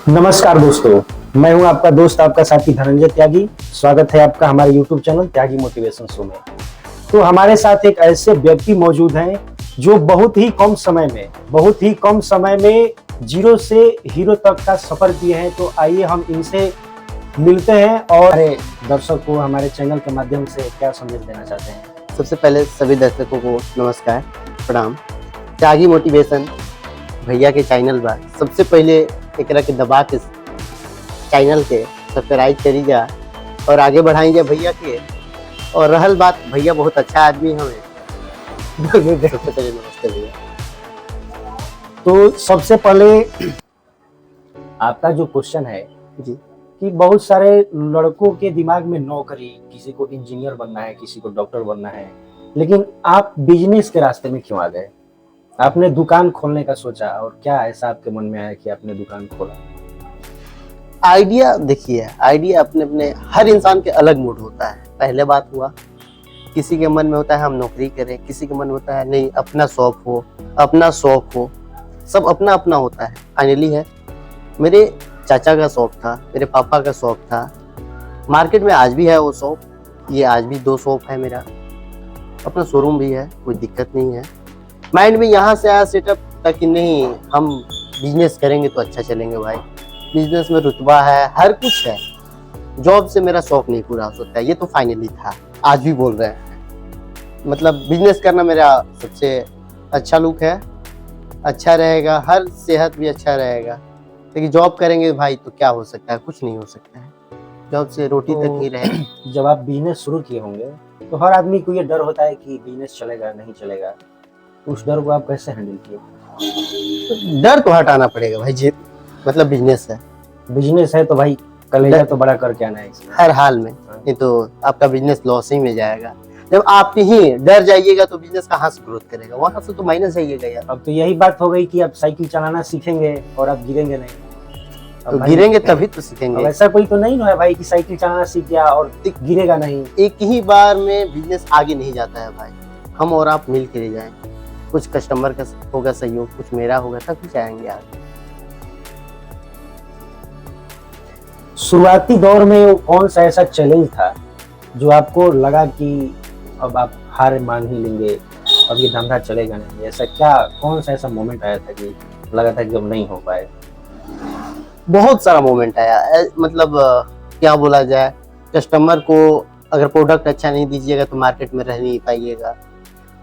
नमस्कार दोस्तों, मैं हूं आपका दोस्त, आपका साथी धनंजय त्यागी। स्वागत है आपका हमारे YouTube चैनल त्यागी मोटिवेशन शो में। तो हमारे साथ एक ऐसे व्यक्ति मौजूद हैं जो बहुत ही कम समय में जीरो से हीरो तक का सफर किए हैं। तो आइए हम इनसे मिलते हैं और हमारे दर्शक को हमारे चैनल के माध्यम से क्या संदेश देना चाहते हैं। सबसे पहले सभी दर्शकों को नमस्कार, प्रणाम। त्यागी मोटिवेशन भैया के चैनल बा, सबसे पहले एकरा के दबा के चैनल के सब्सक्राइब करी जा और आगे बढ़ाई जा भैया के। और रहल बात, भैया बहुत अच्छा आदमी हमें। सबसे पहले नमस्ते भैया। तो सबसे पहले आपका जो क्वेश्चन है जी, कि बहुत सारे लड़कों के दिमाग में नौकरी, किसी को इंजीनियर बनना है, किसी को डॉक्टर बनना है, लेकिन आप बिजनेस के रास्ते में क्यों आ गए? आपने दुकान खोलने का सोचा और क्या ऐसा आपके मन में आया कि आपने दुकान खोला? आइडिया देखिए, आइडिया अपने अपने हर इंसान के अलग मूड होता है। पहले बात हुआ, किसी के मन में होता है हम नौकरी करें, किसी के मन में होता है नहीं अपना शौक हो, अपना शौक हो। सब अपना अपना होता है। फाइनली है, मेरे चाचा का शौक था, मेरे पापा का शौक था, मार्केट में आज भी है वो शौक। ये आज भी 2 शौक है मेरा, अपना शोरूम भी है, कोई दिक्कत नहीं है। माइंड में यहाँ से आया सेटअप ताकि नहीं हम बिजनेस करेंगे तो अच्छा चलेंगे भाई। बिजनेस में रुतबा है, हर कुछ है। जॉब से मेरा शौक नहीं पूरा हो सकता है, ये तो फाइनली था, आज भी बोल रहे हैं। मतलब बिजनेस करना मेरा सबसे अच्छा लुक है, अच्छा रहेगा, हर सेहत भी अच्छा रहेगा। लेकिन जॉब करेंगे भाई तो क्या हो सकता है? कुछ नहीं हो सकता है। जॉब से रोटी तक ही रहे। जब आप बिजनेस शुरू किए होंगे तो हर आदमी को ये डर होता है कि बिजनेस चलेगा नहीं चलेगा, उस डर को आप कैसे हैंडल किए? तो डर तो हटाना पड़ेगा भाई जी, मतलब बिजनेस है। बिजनेस है तो भाई कलेजा तो बड़ा करके आना है इसमें। हर हाल में, नहीं तो आपका बिजनेस लॉस ही में जाएगा। जब आप ही डर जाइएगा तो बिजनेस कहाँ से ग्रोथ करेगा? वहां से तो माइनस जाइएगा यार। अब तो यही बात हो गई कि आप साइकिल चलाना सीखेंगे और आप गिरेंगे नहीं। तो गिरेंगे तभी तो सीखेंगे। ऐसा कोई तो नहीं है भाई कि साइकिल चलाना सीख गया और गिरेगा नहीं। एक ही बार में बिजनेस आगे नहीं जाता है भाई। हम और आप मिल के जाएं, कुछ कस्टमर का होगा सहयोग, कुछ मेरा होगा, सब कुछ आएंगे आगे। शुरुआती दौर में वो कौन सा ऐसा चैलेंज था जो आपको लगा कि अब आप हार मान ही लेंगे, अब ये धंधा चलेगा नहीं? ऐसा क्या, कौन सा ऐसा मोमेंट आया था कि लगा था कि अब नहीं हो पाए? बहुत सारा मोमेंट आया। मतलब क्या बोला जाए, कस्टमर को अगर प्रोडक्ट अच्छा नहीं दीजिएगा तो मार्केट में रह नहीं पाइएगा।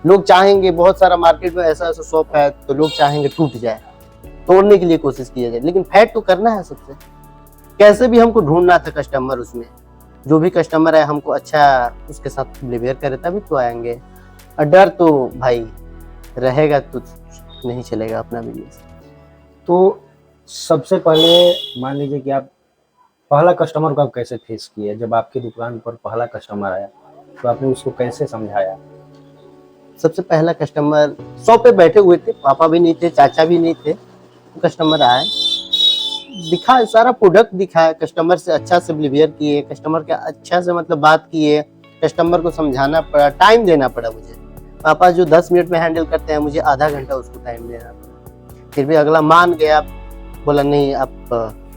लोग चाहेंगे, बहुत सारा मार्केट में ऐसा ऐसा शॉप है तो लोग चाहेंगे टूट जाए, तोड़ने के लिए कोशिश किया जाए, लेकिन फैट तो करना है सबसे। कैसे भी हमको ढूंढना था कस्टमर, उसमें जो भी कस्टमर है हमको अच्छा उसके साथ बिहेवियर करे तभी तो आएंगे। और डर तो भाई रहेगा तो नहीं चलेगा अपना बिजनेस। तो सबसे पहले मान लीजिए कि आप पहला कस्टमर को आप कैसे फेस किए? जब आपकी दुकान पर पहला कस्टमर आया तो आपने उसको कैसे समझाया? सबसे पहला कस्टमर शॉप पे बैठे हुए थे, पापा भी नहीं थे, चाचा भी नहीं थे। कस्टमर आए, दिखा, सारा प्रोडक्ट दिखाया, कस्टमर से अच्छा से बिहेवियर किए, कस्टमर के अच्छा से मतलब बात किए, कस्टमर को समझाना पड़ा, टाइम देना पड़ा मुझे। पापा जो 10 मिनट में हैंडल करते हैं, मुझे आधा घंटा उसको टाइम देना पड़ा। फिर भी अगला मान गया, बोला नहीं आप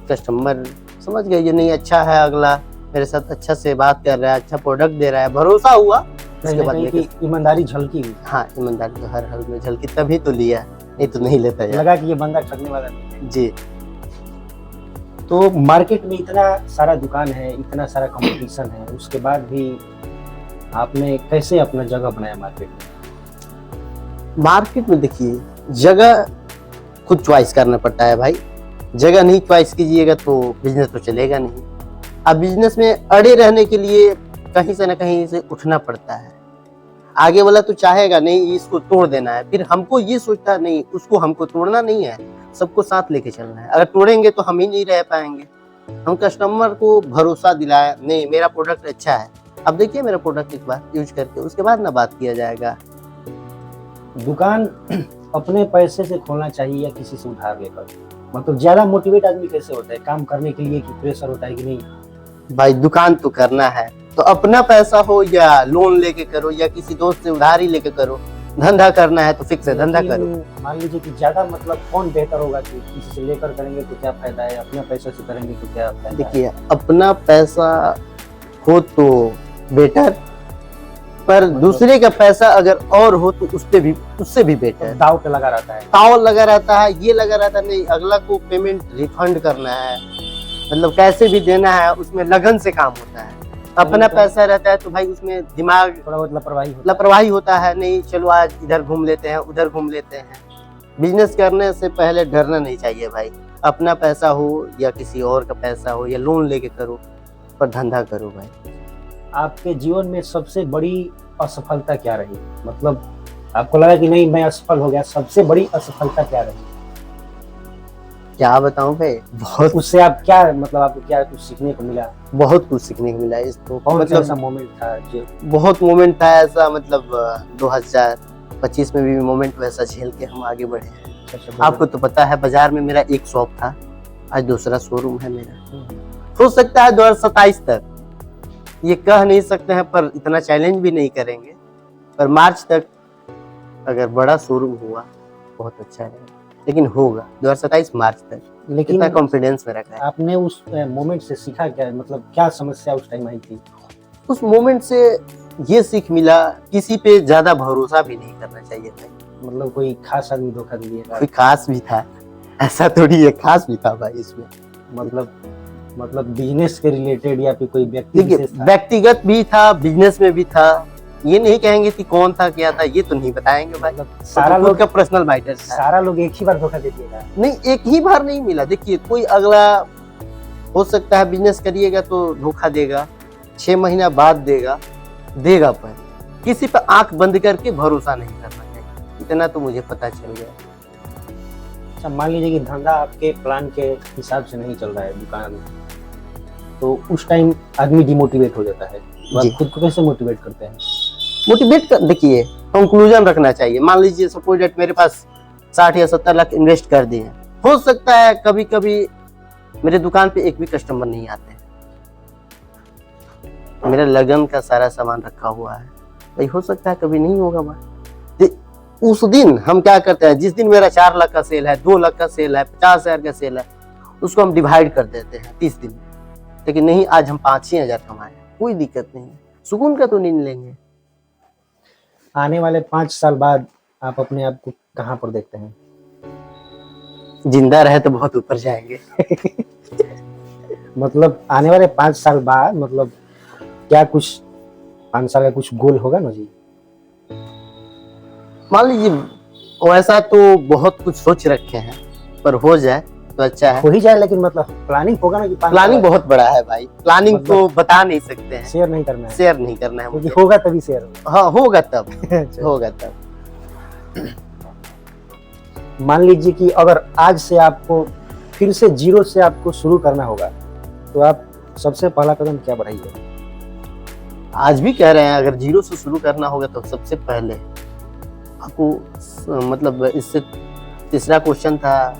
कस्टमर समझ गए, ये नहीं अच्छा है, अगला मेरे साथ अच्छा से बात कर रहा है, अच्छा प्रोडक्ट दे रहा है, भरोसा हुआ। उसके बाद ईमानदारी झलकी। हाँ, ईमानदारी तो हर हाल में झलकी, तभी तो लिया, नहीं तो नहीं लेता यार। लगा कि ये बंदा ठगने वाला नहीं है। जी। तो मार्केट में इतना सारा दुकान है, इतना सारा कंपटीशन है, उसके बाद भी आपने कैसे अपना जगह बनाया मार्केट में? मार्केट में देखिए, जगह खुद चॉइस करना पड़ता है भाई। जगह नहीं चॉइस कीजिएगा तो बिजनेस तो चलेगा नहीं। अब बिजनेस में अड़े रहने के लिए कहीं से ना कहीं से उठना पड़ता है। आगे वाला तो चाहेगा नहीं इसको तोड़ देना है, फिर हमको ये सोचता नहीं उसको हमको तोड़ना नहीं है, सबको साथ लेके चलना है। अगर तोड़ेंगे तो हम ही नहीं रह पाएंगे। हम कस्टमर को भरोसा दिलाया, नहीं मेरा प्रोडक्ट अच्छा है, अब देखिए मेरा प्रोडक्ट एक बार यूज करके, उसके बाद ना बात किया जाएगा। दुकान अपने पैसे से खोलना चाहिए या किसी से उधार लेकर? मतलब ज्यादा मोटिवेट आदमी कैसे होता है काम करने के लिए, कि प्रेशर होता है कि नहीं भाई दुकान तो करना है तो अपना पैसा हो या लोन लेके करो या किसी दोस्त से उधार ही लेके करो, धंधा करना है तो फिक्स है, धंधा करो। लेकिन मान लीजिए कि ज्यादा मतलब कौन बेहतर होगा कि किसी से लेकर करेंगे तो क्या फायदा है, अपने पैसे से करेंगे तो क्या फायदा है? देखिए, अपना पैसा हो तो बेटर, पर दूसरे का पैसा अगर और हो तो उससे भी बेटर। दाव पे लगा रहता है। ताव लगा रहता है, ये लगा रहता है, नहीं अगला को पेमेंट रिफंड करना है, मतलब कैसे भी देना है, उसमें लगन से काम होता है। अपना पैसा रहता है तो भाई उसमें दिमाग थोड़ा बहुत लापरवाही लापरवाही होता है, नहीं चलो आज इधर घूम लेते हैं, उधर घूम लेते हैं। बिजनेस करने से पहले डरना नहीं चाहिए भाई। अपना पैसा हो या किसी और का पैसा हो या लोन लेके करो, पर धंधा करो भाई। आपके जीवन में सबसे बड़ी असफलता क्या रही? मतलब आपको लगा कि नहीं मैं असफल हो गया, सबसे बड़ी असफलता क्या रही? क्या बताऊं भाई, बहुत उससे आप क्या मतलब आपको क्या कुछ सीखने को मिला? बहुत कुछ सीखने को मिला इस तो। कौन सा ऐसा मतलब मोमेंट था जो बहुत मोमेंट था ऐसा, मतलब 2025 में भी मोमेंट वैसा झेल के हम आगे बढ़े हैं। आपको तो पता है, बाजार में मेरा एक शॉप था, आज दूसरा शोरूम है मेरा। हो सकता है 2027 तक, ये कह नहीं सकते हैं, पर इतना चैलेंज भी नहीं करेंगे, पर मार्च तक अगर बड़ा शोरूम हुआ बहुत अच्छा है, लेकिन होगा 2027 मार्च तक। लेकिन कितना कॉन्फिडेंस में रखा है। आपने उस मोमेंट से सीखा क्या? मतलब क्या समस्या उस टाइम आई थी? उस मोमेंट से ये सीख मिला, किसी पे ज्यादा भरोसा भी नहीं करना चाहिए था। मतलब कोई खास आदमी धोखा दे दिया? कोई खास भी था, ऐसा थोड़ी है, खास भी था भाई इसमें। मतलब बिजनेस के रिलेटेड या फिर कोई व्यक्ति देखिए, विशेष था? व्यक्तिगत भी था, बिजनेस में भी था। ये नहीं कहेंगे कि कौन था क्या था, ये तो नहीं बताएंगे भाई। मतलब सारा तो लोग का पर्सनल मैटर था। सारा लोग एक ही बार धोखा दे दिएगा? नहीं, एक ही बार नहीं मिला। देखिए, कोई अगला हो सकता है बिजनेस करिएगा तो धोखा देगा, 6 महीना बाद देगा, पर किसी पर आंख बंद करके भरोसा नहीं करना चाहिए, इतना तो मुझे पता चल गया। अच्छा, मान लीजिए कि धंधा आपके प्लान के हिसाब से नहीं चल रहा है दुकान, तो उस टाइम आदमी डिमोटिवेट हो जाता है, तो जी। आप खुद को कैसे मोटिवेट करते हैं? मोटिवेट कर, देखिए कंक्लूजन रखना चाहिए। मान लीजिए सपोज डेट मेरे पास 60 या 70 लाख इन्वेस्ट कर दिए, हो सकता है कभी कभी मेरे दुकान पे एक भी कस्टमर नहीं आते, मेरा लगन का सारा सामान रखा हुआ है भाई, हो सकता है कभी नहीं होगा भाई। उस दिन हम क्या करते हैं, जिस दिन मेरा 4 लाख का सेल है, 2 लाख का सेल है, 50,000 का सेल है, उसको हम डिवाइड कर देते हैं 30 दिन में। लेकिन नहीं, आज हम 5-6 हजार कमाए, कोई दिक्कत नहीं है, सुकून का तो नींद लेंगे। आने वाले 5 साल बाद आप अपने आप को कहाँ पर देखते हैं? जिंदा रहे तो बहुत ऊपर जाएंगे। मतलब आने वाले 5 साल बाद मतलब क्या कुछ 5 साल का कुछ गोल होगा ना जी? मान लीजिए वैसा तो बहुत कुछ सोच रखे हैं, पर हो जाए तो अच्छा है। हो ही जाए, लेकिन मतलब प्लानिंग होगा ना कि 5 प्लानिंग बहुत बड़ा है भाई, प्लानिंग मतलब तो बता नहीं सकते हैं, शेयर नहीं करना है, शेयर नहीं करना है क्योंकि मुझे। होगा तभी शेयर होगा। हाँ, होगा तब, अच्छा। होगा तब। मान लीजिए कि अगर आज से आपको फिर से जीरो से आपको शुरू करना होगा, तो आप सबसे पहला कदम क्या बढ़ाइए? आज भी कह रहे हैं, अगर जीरो से शुरू करना होगा तो सबसे पहले आपको मतलब इससे तीसरा क्वेश्चन था,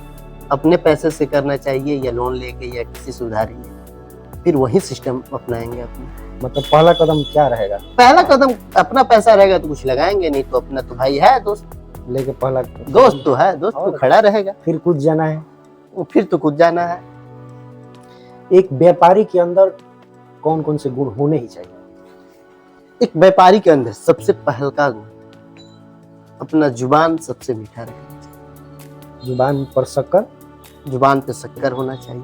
अपने पैसे से करना चाहिए या लोन लेके या किसी से उधारी लेके, फिर वही सिस्टम अपनाएंगे अपने। मतलब पहला कदम क्या रहेगा? पहला कदम अपना पैसा रहेगा तो कुछ लगाएंगे, नहीं तो अपना तो भाई है दोस्त, लेके पहला दोस्त तो है, दोस्त तो खड़ा रहेगा, फिर कूद जाना है। फिर तो कूद जाना है। एक व्यापारी के अंदर कौन कौन से गुण होने ही चाहिए? एक व्यापारी के अंदर सबसे पहला गुण, अपना जुबान सबसे मीठा रखना चाहिए। जुबान पर शक्कर, जुबान पे शक्कर होना चाहिए,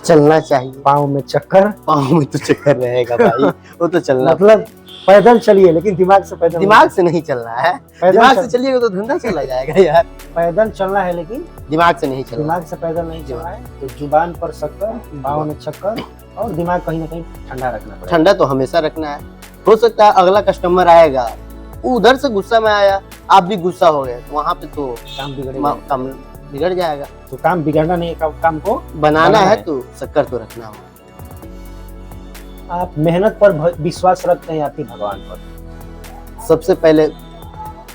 चलना चाहिए, पाँव में चक्कर। पाँव में तो चक्कर रहेगा भाई, वो तो चलना। मतलब पैदल चलिए, लेकिन दिमाग से पैदल दिमाग से नहीं चलना है, दिमाग से चलिएगा तो धंधा चला जाएगा यार। पैदल चलना है, लेकिन दिमाग से नहीं चलना। दिमाग से पैदल नहीं चलना है। तो जुबान पर शक्कर, पाँव में चक्कर, और दिमाग कहीं ना कहीं ठंडा रखना पड़ेगा। ठंडा तो हमेशा रखना है। हो सकता है अगला कस्टमर आएगा, वो उधर से गुस्सा में आया, आप भी गुस्सा हो गए, तो वहाँ पे तो काम बिगड़ जाएगा। तो काम बिगड़ना नहीं, काम को बनाना है तो शक्कर तो रखना होगा। आप मेहनत पर विश्वास रखते हैं या फिर भगवान पर? सबसे पहले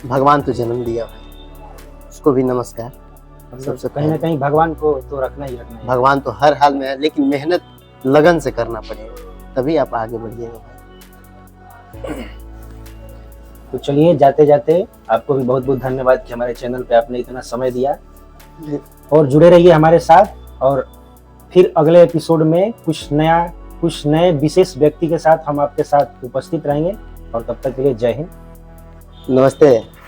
भगवान तो जन्म दिया भाई, उसको भी नमस्कार। सबसे कहीं ना कहीं भगवान को तो रखना ही रखना है। भगवान तो हर हाल में है, लेकिन मेहनत लगन से करना पड़ेगा, तभी आप आगे बढ़िएगा भाई। तो चलिए जाते जाते आपको भी बहुत बहुत धन्यवाद कि हमारे चैनल पे आपने इतना समय दिया, और जुड़े रहिए हमारे साथ। और फिर अगले एपिसोड में कुछ नए विशेष व्यक्ति के साथ हम आपके साथ उपस्थित रहेंगे। और तब तक के लिए जय हिंद, नमस्ते।